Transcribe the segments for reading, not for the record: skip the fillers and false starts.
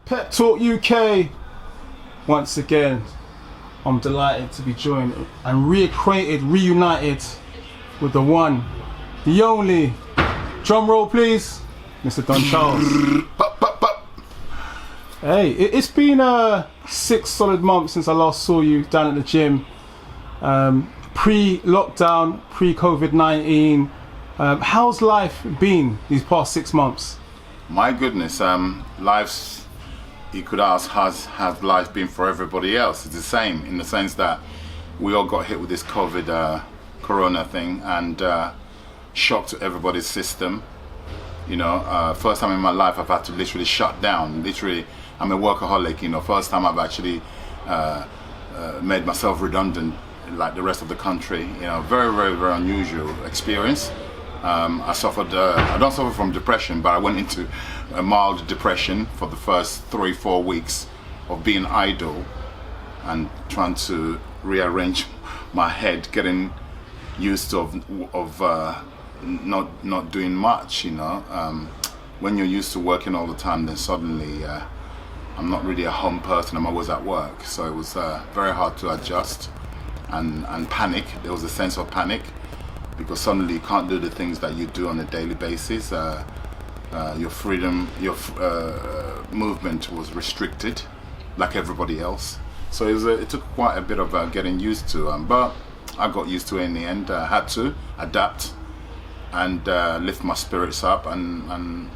Pep Talk UK. Once again, I'm delighted to be joined and reunited with the one, the only. Drum roll, please, Mr. Don Charles. Hey, it's been 6 solid months since I last saw you down at the gym. Pre-lockdown, pre-COVID-19. How's life been these past 6 months? My goodness, life's, you could ask, has life been for everybody else? It's the same in the sense that we all got hit with this COVID corona thing and shock to everybody's system. You know, first time in my life I've had to literally shut down. Literally, I'm a workaholic, you know, first time I've actually made myself redundant like the rest of the country. You know, very, very, very unusual experience. I don't suffer from depression, but I went into a mild depression for the first 3-4 weeks of being idle and trying to rearrange my head, getting used to not doing much, you know. When you're used to working all the time, then suddenly I'm not really a home person, I'm always at work. So it was very hard to adjust and panic. There was a sense of panic, because suddenly you can't do the things that you do on a daily basis. Your freedom, your movement was restricted, like everybody else. So it took quite a bit of getting used to, but I got used to it in the end. I had to adapt and lift my spirits up, and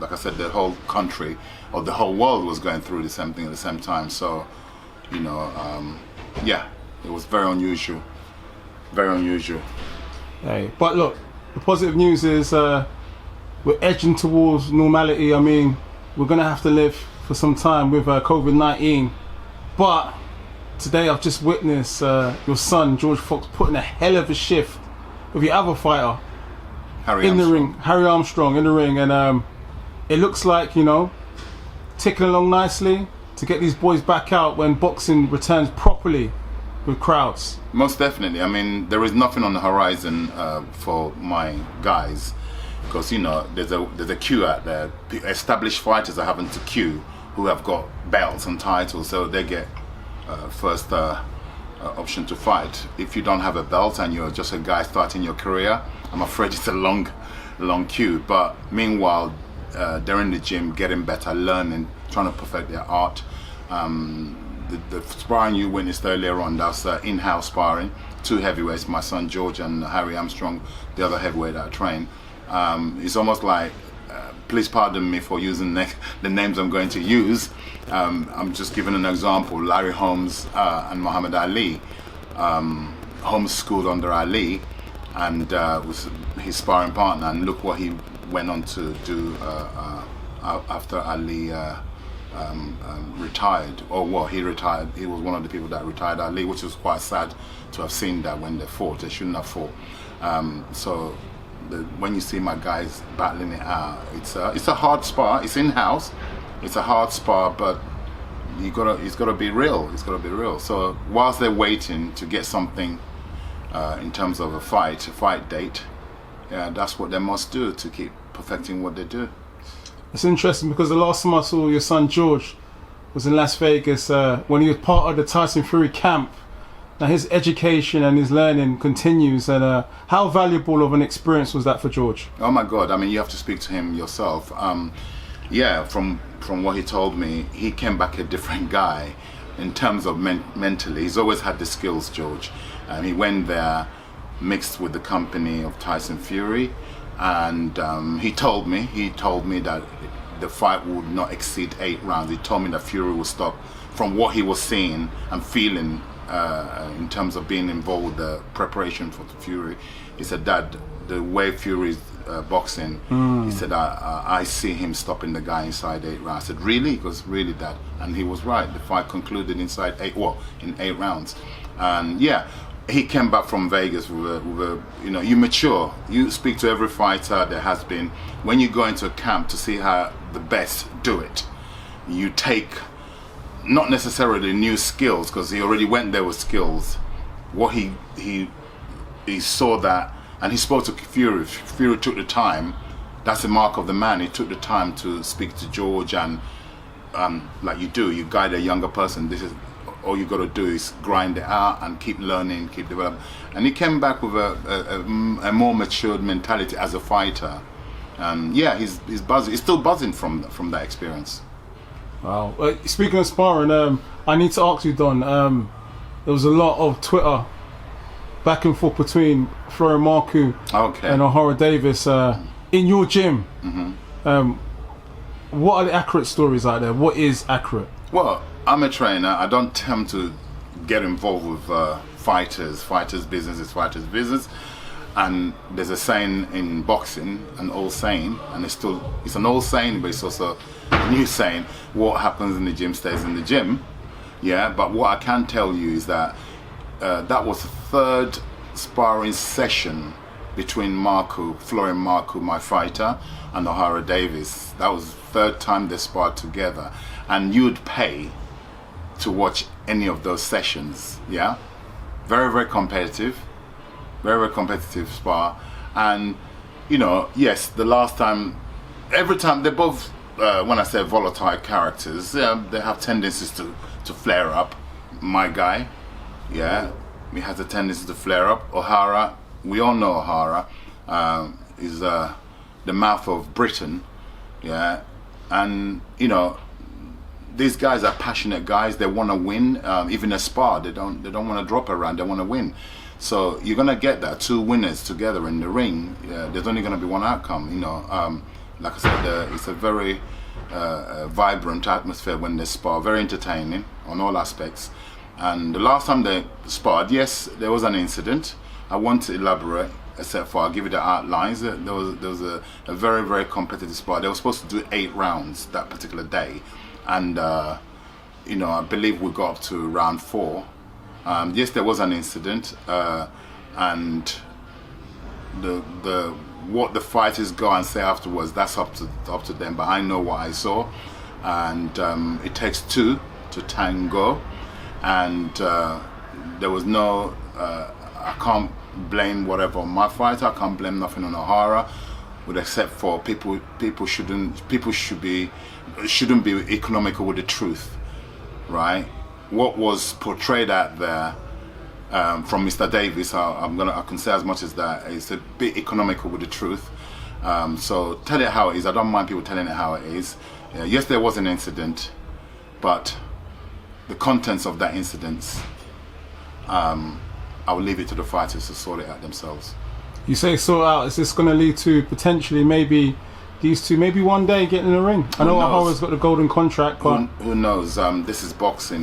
like I said, the whole country or the whole world was going through the same thing at the same time. So, you know, yeah, it was very unusual. Very unusual. Hey, but look, the positive news is we're edging towards normality. I mean, we're gonna have to live for some time with COVID-19. But today I've just witnessed your son George Fox putting a hell of a shift with your other fighter, Harry Armstrong in the ring, and it looks like, you know, ticking along nicely to get these boys back out when boxing returns properly with crowds. Most definitely. I mean, there is nothing on the horizon for my guys, because, you know, there's a queue out there. Established fighters are having to queue who have got belts and titles, so they get first option to fight. If you don't have a belt and you're just a guy starting your career, I'm afraid it's a long queue. But meanwhile, they're in the gym getting better, learning, trying to perfect their art. The sparring you witnessed earlier on, that's in-house sparring. 2 heavyweights, my son George and Harry Armstrong, the other heavyweight that I train. It's almost like, please pardon me for using the names I'm going to use. I'm just giving an example. Larry Holmes and Muhammad Ali. Holmes schooled under Ali and was his sparring partner, and look what he went on to do after Ali retired, or well, he retired. He was one of the people that retired Ali, which was quite sad to have seen that when they fought. They shouldn't have fought. So when you see my guys battling it out, it's a hard spar. It's in-house. It's a hard spar, but it's gotta be real. It's gotta be real. So whilst they're waiting to get something in terms of a fight date, yeah, that's what they must do to keep perfecting what they do. It's interesting because the last time I saw your son George was in Las Vegas when he was part of the Tyson Fury camp. Now his education and his learning continues, and how valuable of an experience was that for George? Oh my God, I mean, you have to speak to him yourself. Yeah, from what he told me, he came back a different guy in terms of mentally. He's always had the skills, George. He went there mixed with the company of Tyson Fury, and he told me that the fight would not exceed 8 rounds. He told me that Fury would stop. From what he was seeing and feeling in terms of being involved with the preparation for the Fury, he said that the way Fury's boxing, he said, I see him stopping the guy inside 8 rounds. I said, really? He goes, really, Dad? And he was right. The fight concluded in 8 rounds. And yeah, he came back from Vegas with a, you know, you mature. You speak to every fighter there has been. When you go into a camp to see how the best do it, you take not necessarily new skills, because he already went there with skills. What he saw that, and he spoke to Fury. Fury took the time that's the mark of the man. He took the time to speak to George, and like you do, you guide a younger person. This is all you got to do is grind it out and keep learning, keep developing. And he came back with a more matured mentality as a fighter. Yeah, he's buzzing. He's still buzzing from that experience. Wow. Speaking of sparring, I need to ask you, Don. There was a lot of Twitter back and forth between Marku and Horim Davies in your gym. Mm-hmm. What are the accurate stories out there? What is accurate? Well, I'm a trainer. I don't tend to get involved with fighters. Fighters' business is fighters' business. And there's a saying in boxing, an old saying, and it's an old saying, but it's also a new saying. What happens in the gym stays in the gym. Yeah, but what I can tell you is that that was the third sparring session between Marku, my fighter, and Horim Davies. That was the third time they sparred together. And you'd pay to watch any of those sessions. Yeah, very, very competitive. Very, very competitive spar. And, yes, the last time, every time, they're both, when I say volatile characters, they have tendencies to flare up. My guy, yeah, he has a tendency to flare up. O'Hara, we all know O'Hara, is the mouth of Britain, yeah. And, these guys are passionate guys. They want to win. Even a spar, they don't want to drop around. They want to win. So you're gonna get that, two winners together in the ring. There's only gonna be one outcome. Like I said, it's a very vibrant atmosphere when they spar. Very entertaining on all aspects. And the last time they sparred, yes, there was an incident. I won't elaborate, except for I'll give you the outlines. There was a very, very competitive spar. They were supposed to do 8 rounds that particular day, and I believe we got up to round 4. Yes, there was an incident, and what the fighters go and say afterwards, that's up to them. But I know what I saw, and it takes 2 to tango, and there was no. I can't blame whatever on my fighter. I can't blame nothing on O'Hara, with except for people shouldn't be economical with the truth, right? What was portrayed out there from Mr. Davies, I can say as much as that. It's a bit economical with the truth. So tell it how it is. I don't mind people telling it how it is. Yes, there was an incident, but the contents of that incident, I will leave it to the fighters to sort it out themselves. You say sort out. Is this going to lead to potentially maybe these two maybe one day getting in the ring? I know O'Hara's got the golden contract, but who knows? This is boxing,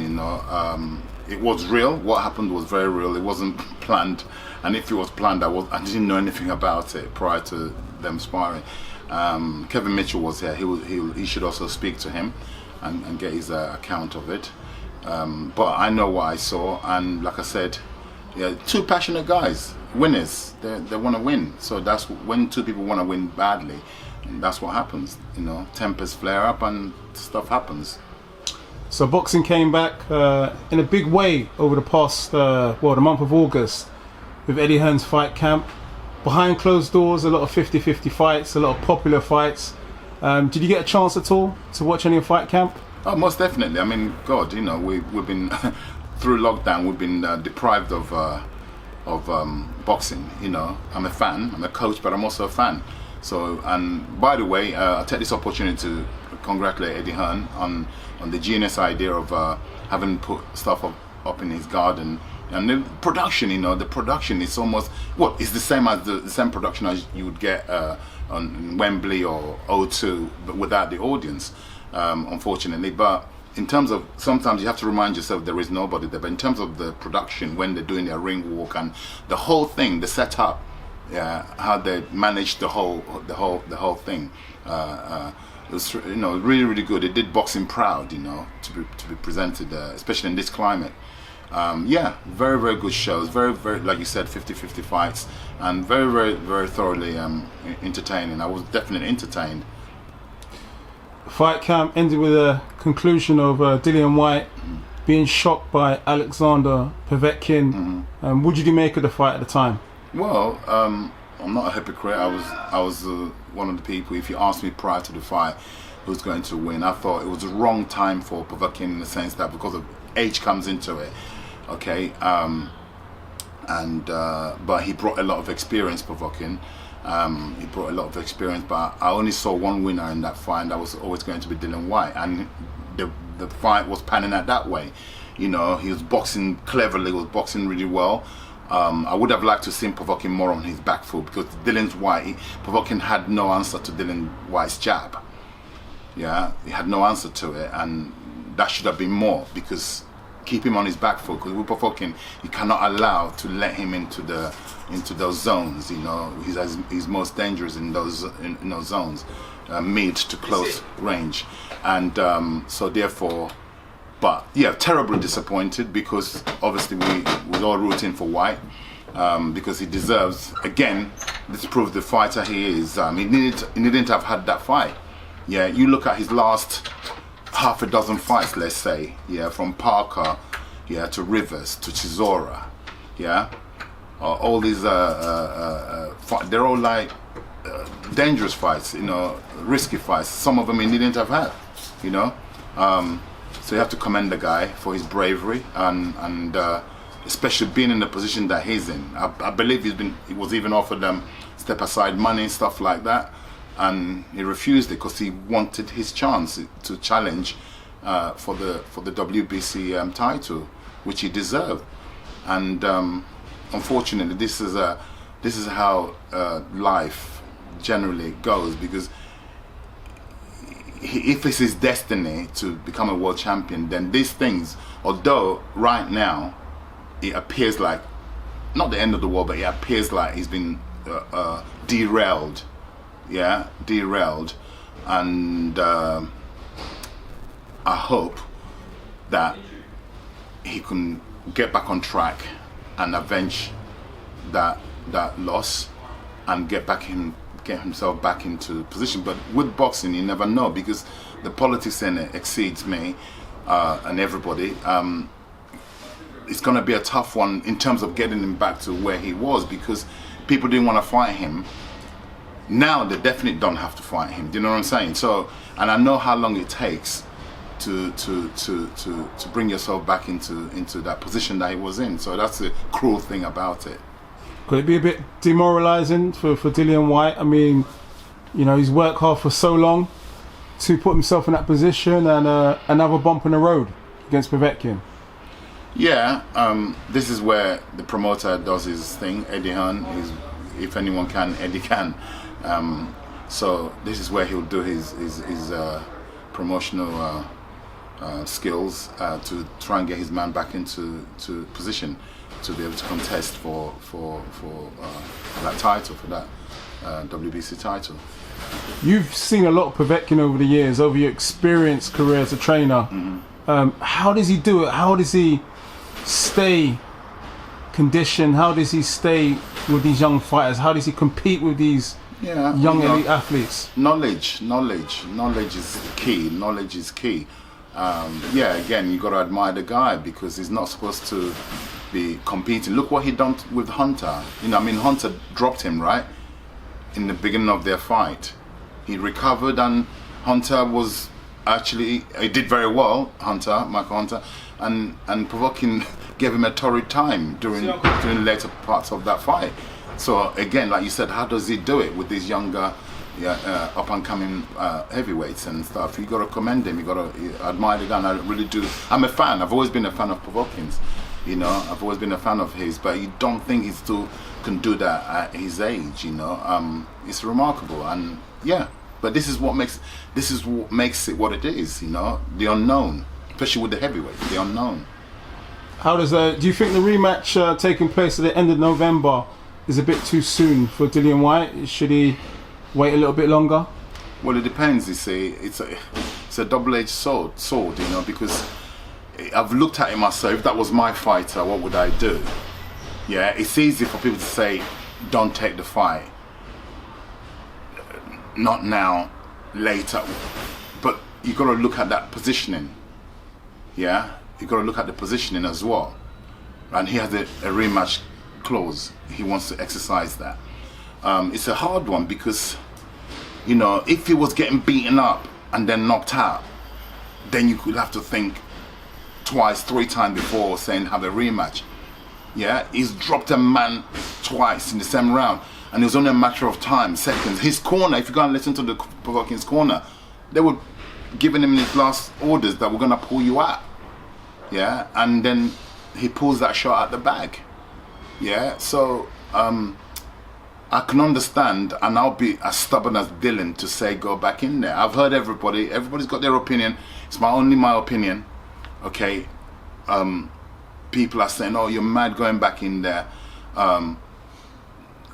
it was real. What happened was very real. It wasn't planned, and if it was planned, I didn't know anything about it prior to them sparring. Kevin Mitchell was here. He should also speak to him and get his account of it. But I know what I saw, and like I said, yeah, 2 passionate guys, winners. They want to win. So that's when 2 people want to win badly. And that's what happens, tempers flare up and stuff happens. So boxing came back in a big way over the past, the month of August, with Eddie Hearn's fight camp. Behind closed doors, a lot of 50-50 fights, a lot of popular fights. Did you get a chance at all to watch any of fight camp? Oh, most definitely. I mean, God, we've been through lockdown. We've been deprived of boxing. I'm a fan. I'm a coach, but I'm also a fan. So, and by the way, I take this opportunity to congratulate Eddie Hearn on the genius idea of having put stuff up in his garden. And the production, the production is almost, it's the same as the same production as you would get on Wembley or O2, but without the audience, unfortunately. But in terms of, sometimes you have to remind yourself there is nobody there. But in terms of the production, when they're doing their ring walk and the whole thing, the setup, how they managed the whole thing, it was really, really good. It did boxing proud, to be presented, especially in this climate. Very, very good shows. Very, very, like you said, 50-50 fights, and very, very, very thoroughly entertaining. I was definitely entertained. Fight camp ended with a conclusion of Dillian Whyte being shocked by Alexander Povetkin. What did you make of the fight at the time? Well, I'm not a hypocrite. I was one of the people. If you asked me prior to the fight who's going to win, I thought it was the wrong time for Povetkin in the sense that because of age comes into it. Okay, but he brought a lot of experience, Povetkin. He brought a lot of experience, but I only saw one winner in that fight, and that was always going to be Dillian Whyte, and the fight was panning out that way. You know, he was boxing cleverly, he was boxing really well. I would have liked to see Povetkin more on his back foot, because Povetkin had no answer to Dillian Whyte's jab. Yeah, he had no answer to it, and that should have been more, because keep him on his back foot, because with Povetkin, you cannot allow to let him into those zones. You know, he's most dangerous in those zones, mid to close range, and so therefore. But yeah, terribly disappointed, because obviously we're all rooting for Whyte, because he deserves, again, this proves the fighter he is. He needn't have had that fight. Yeah, you look at his last half a dozen fights, let's say, yeah, from Parker, yeah, to Rivers to Chisora, yeah, all these they're all like dangerous fights, you know, risky fights. Some of them he needn't have had, you know. So you have to commend the guy for his bravery, and especially being in the position that he's in. I believe he was even offered step aside money, stuff like that, and he refused it because he wanted his chance to challenge for the WBC title, which he deserved. And unfortunately, this is how life generally goes, because if it's his destiny to become a world champion, then these things, although right now it appears like not the end of the world, but it appears like he's been derailed, and I hope that he can get back on track and avenge that loss and get himself back into position. But with boxing, you never know, because the politics in it exceeds me and everybody. It's going to be a tough one in terms of getting him back to where he was, because people didn't want to fight him. Now they definitely don't have to fight him. Do you know what I'm saying? So, and I know how long it takes to bring yourself back into that position that he was in. So that's the cruel thing about it. Could it be a bit demoralising for Dillian Whyte? I mean, you know, he's worked hard for so long to put himself in that position, and another bump in the road against Povetkin. Yeah, this is where the promoter does his thing. Eddie Hearn, if anyone can, Eddie can. So this is where he'll do his promotional skills to try and get his man back into position to be able to contest for that title, for that WBC title. You've seen a lot of Povetkin over the years, over your experienced career as a trainer. Mm-hmm. How does he do it? How does he stay conditioned? How does he stay with these young fighters? How does he compete with these young elite athletes? Knowledge is key. Knowledge is key. Again, you got to admire the guy, because he's not supposed to be competing. Look what he done with Hunter. You know, I mean, Hunter dropped him right in the beginning of their fight. He recovered, and Hunter was actually, he did very well. Michael Hunter, and Povetkin gave him a torrid time during the later parts of that fight. So again, like you said, how does he do it with these younger, up and coming heavyweights and stuff? You got to commend him. You got to admire the guy. And I really do. I'm a fan. I've always been a fan of Povetkin's. You know, I've always been a fan of his. But you don't think he still can do that at his age? You know, it's remarkable. And yeah, but this is what makes it what it is. You know, the unknown, especially with the heavyweights, the unknown. How does do you think the rematch taking place at the end of November is a bit too soon for Dillian Whyte? Should he wait a little bit longer? Well, it depends. You see, it's a double-edged sword, you know, because I've looked at it myself. If that was my fighter, what would I do? Yeah, it's easy for people to say, don't take the fight. Not now, later. But you got to look at that positioning. Yeah, you got to look at the positioning as well. And he has a rematch clause. He wants to exercise that. It's a hard one, because You know, if he was getting beaten up and then knocked out, then you could have to think twice, 3 times before saying have a rematch. Yeah, he's dropped a man twice in the same round, and it was only a matter of time, seconds. His corner, if you go and listen to the Povetkin's corner, they were giving him his last orders that we're gonna pull you out. Yeah, and then he pulls that shot at the bag. Yeah, so I can understand, and I'll be as stubborn as Dylan to say go back in there. I've heard everybody's got their opinion. It's only my opinion. Okay, people are saying, oh, you're mad going back in there.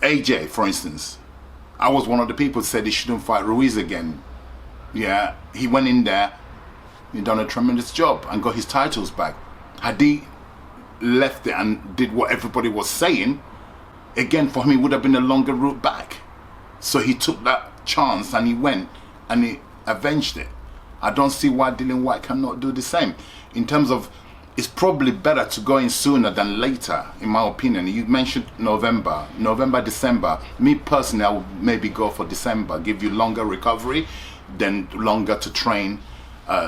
AJ, for instance, I was one of the people who said he shouldn't fight Ruiz again. Yeah, he went in there, he done a tremendous job and got his titles back. Had he left it and did what everybody was saying, again, for him, it would have been a longer route back. So he took that chance and he went and he avenged it. I don't see why Dillian Whyte cannot do the same. In terms of, it's probably better to go in sooner than later, in my opinion. You mentioned November, December. Me personally, I would maybe go for December, give you longer recovery, then longer to train,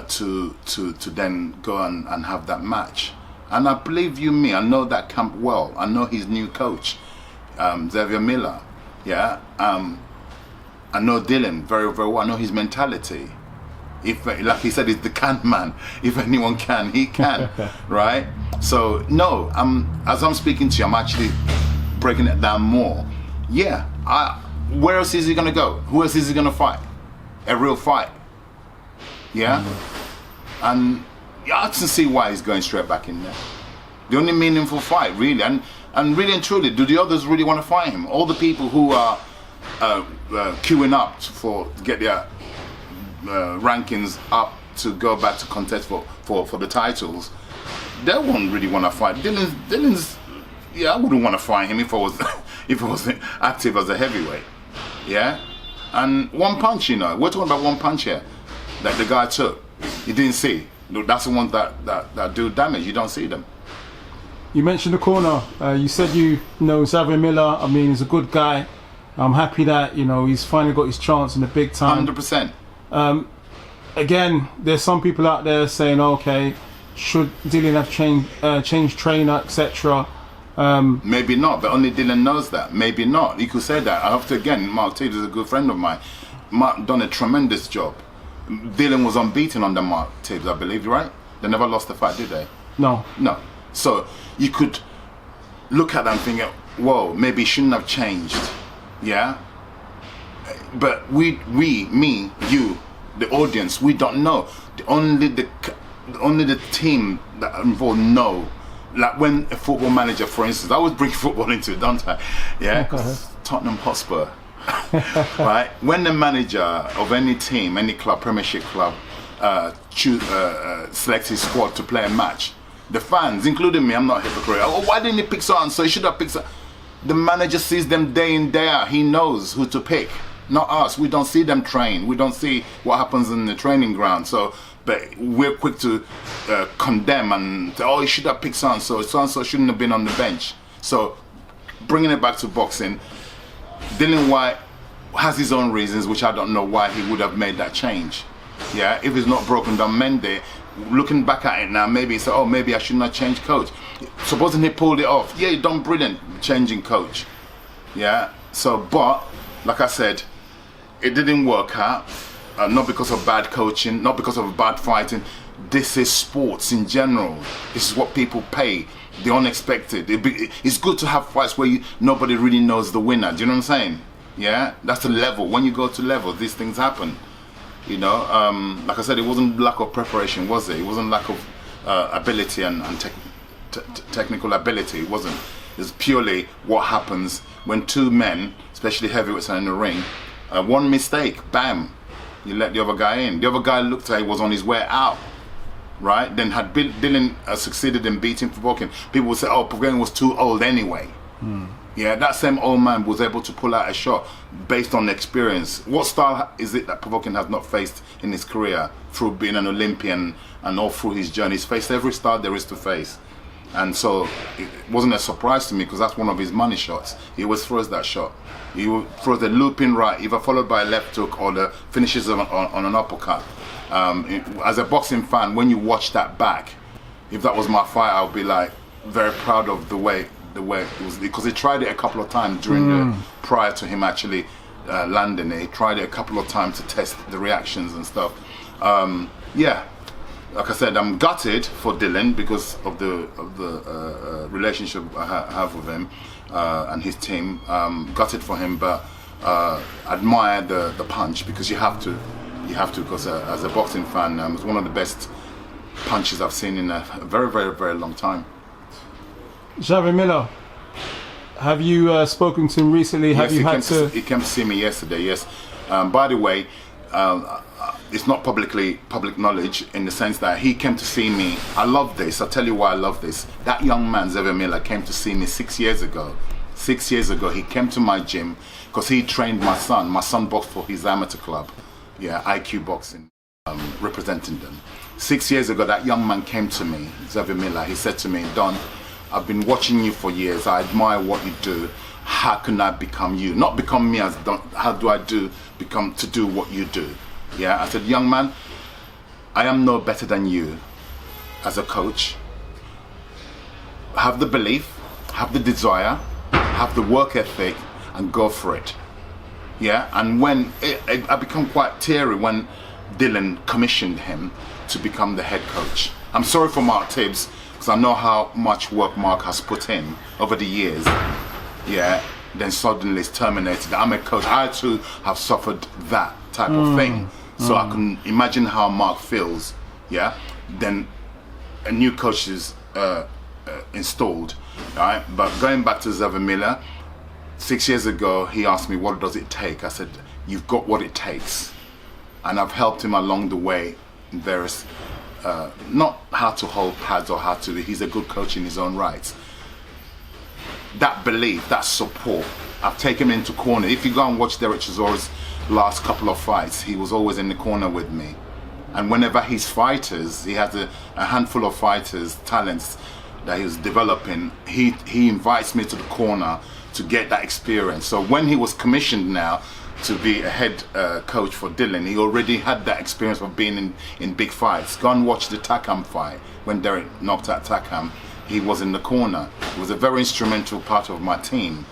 to then go and have that match. And I believe you me, I know that camp well. I know his new coach, Xavier Miller. Yeah, I know Dylan very, very well. I know his mentality. If, like he said, he's the can man. If anyone can, he can, right? So no, as I'm speaking to you, I'm actually breaking it down more. Yeah, where else is he gonna go? Who else is he gonna fight? A real fight, yeah. And I can see why he's going straight back in there. The only meaningful fight, really, and really and truly, do the others really want to fight him? All the people who are queuing up to get their rankings up to go back to contest for the titles, they won't really want to fight. Dylan's yeah, I wouldn't want to fight him if I was active as a heavyweight. Yeah, and one punch, you know, we're talking about one punch here that the guy took. You didn't see. That's the ones that do damage. You don't see them. You mentioned the corner. You said you know Xavier Miller. I mean, he's a good guy. I'm happy that, you know, he's finally got his chance in the big time. 100%. Again, there's some people out there saying, okay, should Dylan have changed trainer, etc. Maybe not, but only Dylan knows that. Maybe not. You could say that. I have to, again, Mark Taves is a good friend of mine. Mark done a tremendous job. Dylan was unbeaten under Mark Taves, I believe, right? They never lost the fight, did they? No. So you could look at that and think, whoa, maybe he shouldn't have changed. Yeah? But me, you, the audience, we don't know. Only the team that are involved know. Like when a football manager, for instance, I always bring football into it, don't I? Yeah, Tottenham Hotspur. Right? When the manager of any team, any club, Premiership club, selects his squad to play a match, the fans, including me, I'm not a hypocrite. Oh, why didn't he pick so and so? He should have picked so. The manager sees them day in, day out. He knows who to pick. Not us. We don't see them train. We don't see what happens in the training ground. So, but we're quick to condemn and say, oh, he should have picked so and so. So and so shouldn't have been on the bench. So, bringing it back to boxing, Dylan Whyte has his own reasons, which I don't know why he would have made that change. Yeah, if it's not broken down Monday, looking back at it now, maybe it's oh, maybe I should not change coach. Supposing he pulled it off, yeah, you done brilliant changing coach. Yeah, so but like I said, it didn't work out. Not because of bad coaching, not because of bad fighting. This is sports in general. This is what people pay. The unexpected. It's good to have fights where nobody really knows the winner. Do you know what I'm saying? Yeah, that's the level. When you go to level, these things happen. You know, like I said, it wasn't lack of preparation, was it? It wasn't lack of ability and technical ability. It wasn't. It's purely what happens when two men, especially heavyweights, are in the ring. One mistake, bam, you let the other guy in. The other guy looked like he was on his way out, right? Then had Dylan succeeded in beating Povetkin, people would say, oh, Povetkin was too old anyway. Yeah, that same old man was able to pull out a shot based on experience. What style is it that Povetkin has not faced in his career through being an Olympian and all through his journey? He's faced every style there is to face. And so it wasn't a surprise to me because that's one of his money shots. He always throws that shot. He will throw the looping right, either followed by a left hook or the finishes on an uppercut. As a boxing fan, when you watch that back, if that was my fight, I would be like very proud of the way it was, because he tried it a couple of times during prior to him actually landing it. He tried it a couple of times to test the reactions and stuff. Yeah. Like I said, I'm gutted for Dylan because of the relationship I have with him and his team. Gutted for him, but admire the punch, because you have to, because as a boxing fan, it's one of the best punches I've seen in a very, very, very long time. Xavier Miller, have you spoken to him recently? Yes, He came to see me yesterday. Yes. By the way. It's not public knowledge in the sense that he came to see me. I love this. I'll tell you why I love this. That young man, Xavier Miller, came to see me 6 years ago. 6 years ago, he came to my gym because he trained my son. My son boxed for his amateur club. Yeah, IQ Boxing, representing them. 6 years ago, that young man came to me, Xavier Miller. He said to me, Don, I've been watching you for years. I admire what you do. How can I become you? Not become me as Don. How do I become to do what you do? Yeah, I said, young man, I am no better than you as a coach. Have the belief, have the desire, have the work ethic, and go for it. Yeah, and when I become quite teary when Dylan commissioned him to become the head coach. I'm sorry for Mark Tibbs, because I know how much work Mark has put in over the years. Yeah, then suddenly it's terminated. I'm a coach. I too have suffered that type of thing. So I can imagine how Mark feels. Yeah, then a new coach is installed. Right, but going back to Xavier Miller, 6 years ago he asked me, what does it take? I said, you've got what it takes. And I've helped him along the way in various, not how to hold pads or how to, he's a good coach in his own right. That belief, that support, I've taken him into corner. If you go and watch Derek Chisora's last couple of fights, he was always in the corner with me. And whenever his fighters, he has a handful of fighters, talents that he was developing, he invites me to the corner to get that experience. So when he was commissioned now to be a head coach for Dylan, he already had that experience of being in big fights. Go and watch the Takam fight. When Derek knocked out Takam, he was in the corner. He was a very instrumental part of my team.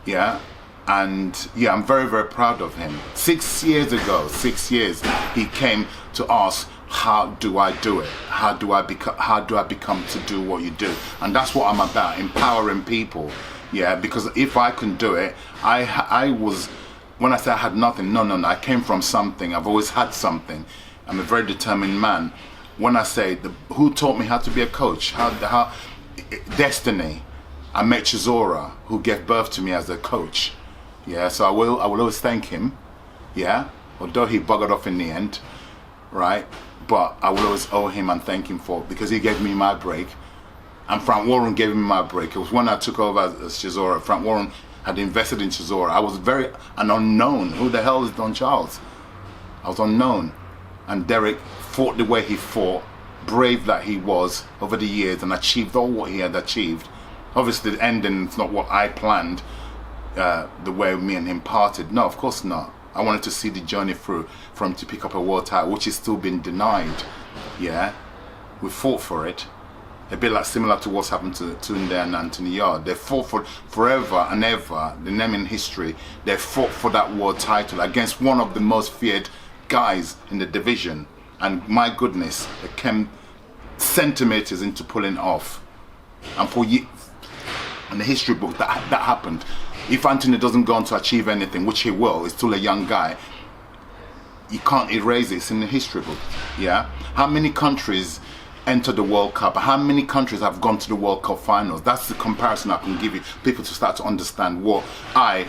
Yeah, and yeah, I'm very, very proud of him. 6 years ago, 6 years, he came to ask, how do I do it? How do I become to do what you do? And that's what I'm about, empowering people. Yeah, because if I can do it, I was, when I say I had nothing, no, I came from something. I've always had something. I'm a very determined man. When I say, who taught me how to be a coach? How destiny. I met Chisora, who gave birth to me as a coach. Yeah, so I will always thank him. Yeah, although he buggered off in the end, right? But I will always owe him and thank him for it, because he gave me my break. And Frank Warren gave me my break. It was when I took over as Chisora. Frank Warren had invested in Chisora. I was an unknown. Who the hell is Don Charles? I was unknown. And Derek fought the way he fought, brave that he was over the years, and achieved all what he had achieved. Obviously the ending is not what I planned, the way me and him parted. No, of course not. I wanted to see the journey through for him to pick up a world title, which is still been denied. Yeah, we fought for it. A bit like similar to what's happened to Tunde and Anthony Yard. They fought for forever and ever, the name in history. They fought for that world title against one of the most feared guys in the division. And my goodness, it came centimeters into pulling off. And for years, in the history book, that happened. If Anthony doesn't go on to achieve anything, which he will, he's still a young guy, you can't erase it. It's in the history book. Yeah. How many countries enter the World Cup? How many countries have gone to the World Cup finals? That's the comparison I can give you, people to start to understand what I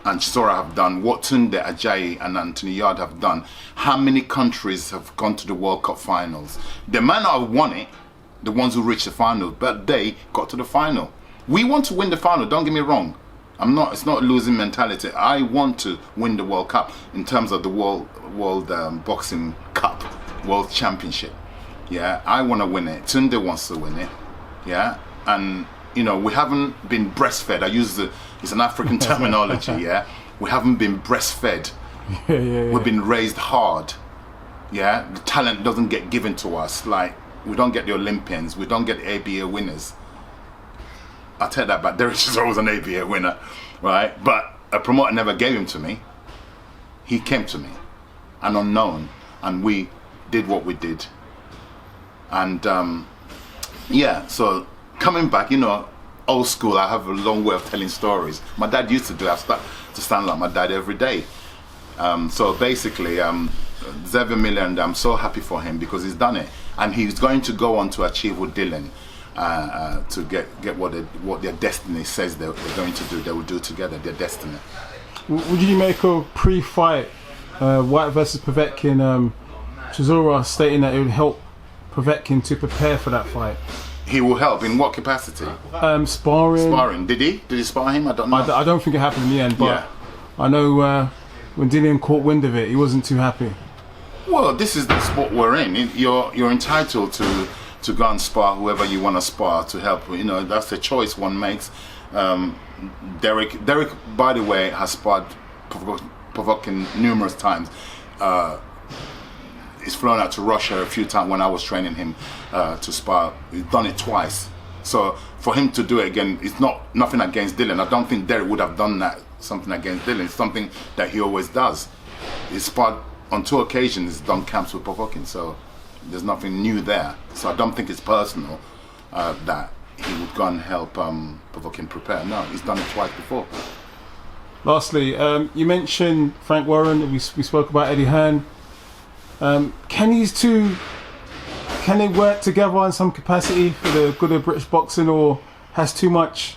and Chisora have done, what Tunde Ajayi and Anthony Yard have done. How many countries have gone to the World Cup finals? They might not have won it, the ones who reached the final, but they got to the final. We want to win the final, don't get me wrong. It's not a losing mentality. I want to win the World Cup in terms of the World Boxing Cup, World Championship. Yeah, I want to win it. Tunde wants to win it. yeah, and you know we haven't been breastfed. I use it's an African terminology, yeah. We haven't been breastfed. We've been raised hard, yeah. The talent doesn't get given to us. Like we don't get the Olympians, we don't get the ABA winners. I tell that, but Derek is always an ABA winner, right? But a promoter never gave him to me. He came to me, an unknown, and we did what we did. And yeah, so coming back, you know, old school, I have a long way of telling stories. My dad used to do it. I start to stand like my dad every day. So basically, Xavier Miller, and I'm so happy for him because he's done it. And he's going to go on to achieve with Dylan. To get what their destiny says they're going to do, they will do together, their destiny. Would you make a pre-fight Whyte versus Povetkin, Chisora stating that it would help Povetkin to prepare for that fight? He will help in what capacity? Sparring. Sparring. Did he spar him? I don't know. I don't think it happened in the end, but yeah. I know when Dylan caught wind of it, he wasn't too happy. Well, this is the sport we're in. You're entitled to go and spar whoever you want to spar to help. You know, that's the choice one makes. Derek, by the way, has sparred Povetkin numerous times. He's flown out to Russia a few times when I was training him to spar. He's done it twice. So for him to do it again, it's nothing against Dylan. I don't think Derek would have done something against Dylan. It's something that he always does. He's sparred on 2 occasions, he's done camps with Povetkin. So there's nothing new there. So I don't think it's personal that he would go and help Povetkin prepare. No, he's done it twice before. Lastly, you mentioned Frank Warren. We spoke about Eddie Hearn. Can these two, can they work together in some capacity for the good of British boxing, or has too much,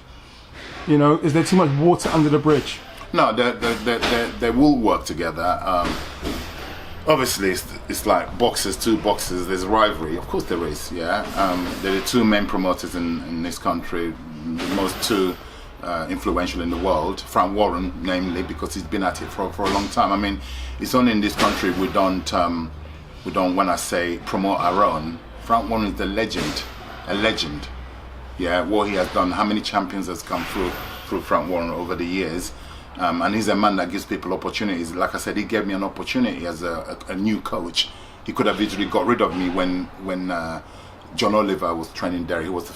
you know, is there too much water under the bridge? No, they will work together. Obviously, it's like boxers, 2 boxers. There's rivalry, of course there is. Yeah, they're the 2 main promoters in this country, the most 2 influential in the world. Frank Warren, namely, because he's been at it for a long time. I mean, it's only in this country we don't. When I say promote our own, Frank Warren is a legend. Yeah, what he has done, how many champions has come through Frank Warren over the years. And he's a man that gives people opportunities. Like I said, he gave me an opportunity as a new coach. He could have easily got rid of me when John Oliver was training Derek. He was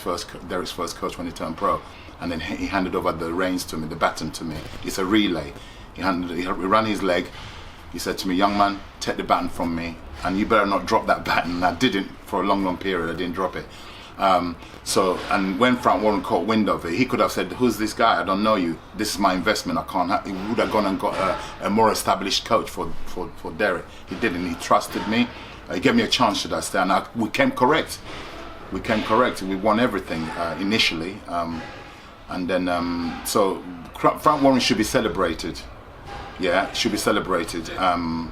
Derek's first coach when he turned pro. And then he handed over the reins to me, the baton to me. It's a relay. He ran his leg. He said to me, young man, take the baton from me, and you better not drop that baton. And I didn't for a long period. I didn't drop it. And when Frank Warren caught wind of it, he could have said, who's this guy? I don't know you. This is my investment. I can't. He would have gone and got a more established coach for Derek. He didn't. He trusted me. He gave me a chance, should I say. And we came correct. We won everything initially. And then, so Frank Warren should be celebrated. Yeah, should be celebrated. And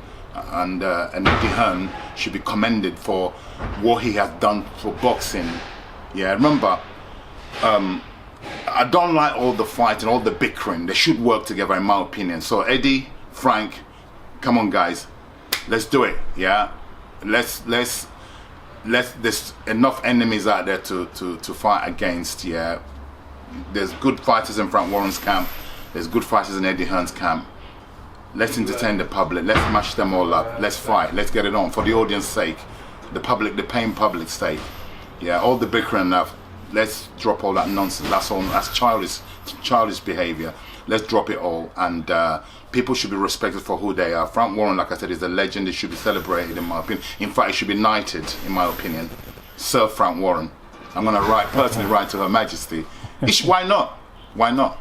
Eddie Hearn should be commended for what he has done for boxing. Yeah, remember, I don't like all the fighting, all the bickering. They should work together, in my opinion. So Eddie, Frank, come on, guys, let's do it. Yeah, let's. There's enough enemies out there to fight against. Yeah, there's good fighters in Frank Warren's camp. There's good fighters in Eddie Hearn's camp. Let's entertain the public. Let's mash them all up. Let's fight. Let's get it on for the audience's sake, the paying public's sake. Yeah, all the bickering enough. Let's drop all that nonsense. That's childish behavior. Let's drop it all, and people should be respected for who they are. Frank Warren, like I said, is a legend. He should be celebrated, in my opinion. In fact, he should be knighted, in my opinion. Sir Frank Warren. I'm going to personally write to Her Majesty. Why not? Why not?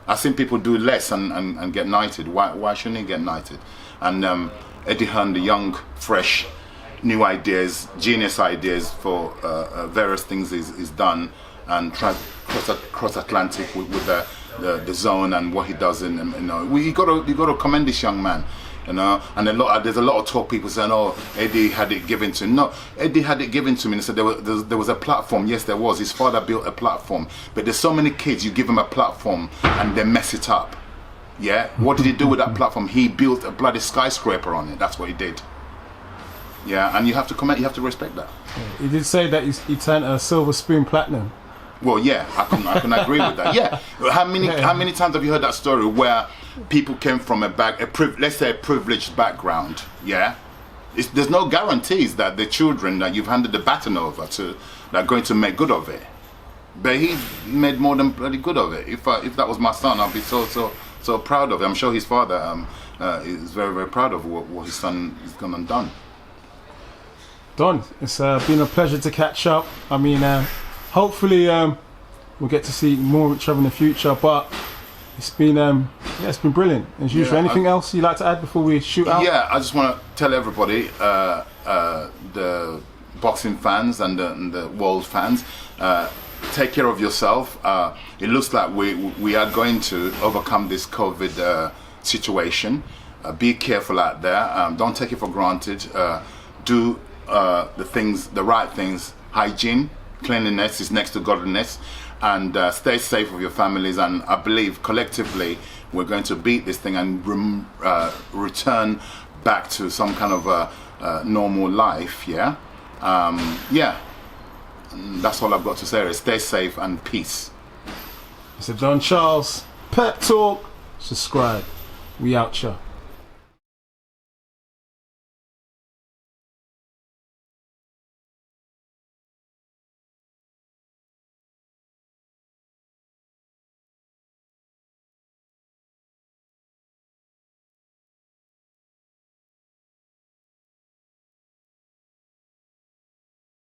I've seen people do less and get knighted. Why shouldn't he get knighted? And Eddie Hearn, the young, fresh, new ideas, genius ideas for various things he's done, and try cross Atlantic with the zone and what he does in, you know, you got to commend this young man, you know. And there's a lot of talk, people saying, oh, Eddie had it given to him. No, Eddie had it given to me. And said there was a platform. Yes, there was. His father built a platform, but there's so many kids, you give them a platform and they mess it up. Yeah, what did he do with that platform? He built a bloody skyscraper on it. That's what he did. Yeah, and you have to comment. You have to respect that. He did say that he turned a silver spoon platinum. Well, yeah, I can agree with that. Yeah, how many times have you heard that story where people came from let's say a privileged background? Yeah, there's no guarantees that the children that you've handed the baton over to are going to make good of it. But he made more than bloody good of it. If that was my son, I'd be so proud of him. I'm sure his father is very, very proud of what his son has gone and done. Don, it's been a pleasure to catch up. I mean, hopefully we'll get to see more of each other in the future. But it's been it's been brilliant as usual. Yeah, Anything else you'd like to add before we shoot out? Yeah, I just want to tell everybody, the boxing fans and the world fans, take care of yourself. It looks like we are going to overcome this COVID situation. Be careful out there. Don't take it for granted. Do the right things. Hygiene, cleanliness is next to godliness, and stay safe with your families. And I believe collectively we're going to beat this thing and return back to some kind of normal life. Yeah. That's all I've got to say. Stay safe and peace. Mr. Don Charles, Pep Talk. Subscribe. We out, ya.